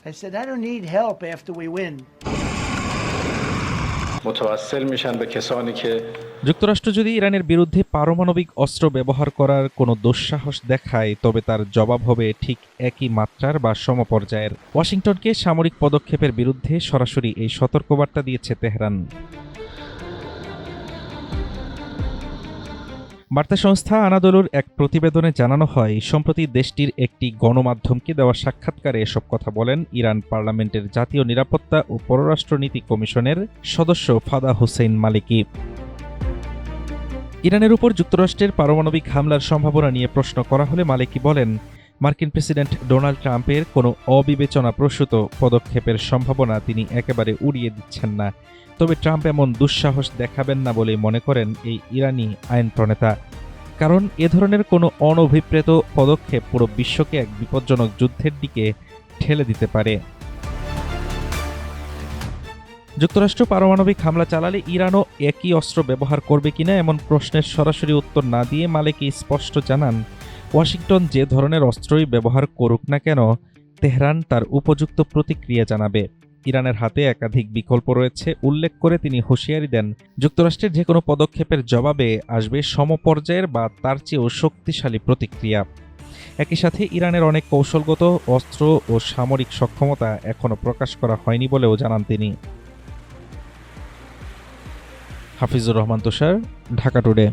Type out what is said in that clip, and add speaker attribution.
Speaker 1: I said, I don't need help after we win.
Speaker 2: متوسل میشن به کسانی که
Speaker 3: যুক্তরাষ্ট্র যদি ইরানের বিরুদ্ধে পারমাণবিক অস্ত্র ব্যবহার করার কোনো দুঃসাহস দেখায় তবে তার জবাব হবে ঠিক একই মাত্রার বা সমপর্যায়ের। ওয়াশিংটনকে সামরিক পদক্ষেপের বিরুদ্ধে সরাসরি এই সতর্কবার্তা দিয়েছে তেহরান। বার্তা সংস্থা আনাদোলুর এক প্রতিবেদনে জানানো হয়, সম্প্রতি দেশটির একটি গণমাধ্যমকে দেওয়া সাক্ষাৎকারে এসব কথা বলেন ইরান পার্লামেন্টের জাতীয় নিরাপত্তা ও পররাষ্ট্রনীতি কমিশনের সদস্য ফাদা হুসেইন মালিকি। ইরানের উপর যুক্তরাষ্ট্রের পারমাণবিক হামলার সম্ভাবনা নিয়ে প্রশ্ন করা হলে মালিকি বলেন, মার্কিন প্রেসিডেন্ট ডোনাল্ড ট্রাম্পের কোনো অবিবেচনাপ্রসূত পদক্ষেপের সম্ভাবনা তিনি একেবারে উড়িয়ে দিচ্ছেন না। তবে ট্রাম্প এমন দুঃসাহস দেখাবেন না বলে মনে করেন এই ইরানি আইন প্রণেতা, কারণ এ ধরনের কোনো অনভিপ্রেত পদক্ষেপ পুরো বিশ্বকে এক বিপজ্জনক যুদ্ধের দিকে ঠেলে দিতে পারে। যুক্তরাষ্ট্র পারমাণবিক হামলা চালালে ইরানও একই অস্ত্র ব্যবহার করবে কিনা এমন প্রশ্নের সরাসরি উত্তর না দিয়ে মালিকি স্পষ্ট জানান, ওয়াশিংটন যে ধরনের অস্ত্রই ব্যবহার করুক না কেন তেহরান তার উপযুক্ত প্রতিক্রিয়া জানাবে। ইরানের হাতে একাধিক বিকল্প রয়েছে উল্লেখ করে তিনি হুঁশিয়ারি দেন, যুক্তরাষ্ট্রের যে কোনো পদক্ষেপের জবাবে আসবে সমপর্যায়ের বা তার চেয়েও শক্তিশালী প্রতিক্রিয়া। একই সাথে ইরানের অনেক কৌশলগত অস্ত্র ও সামরিক সক্ষমতা এখনও প্রকাশ করা হয়নি বলেও জানান তিনি। হাফিজুর রহমান তুষার, ঢাকা টুডে।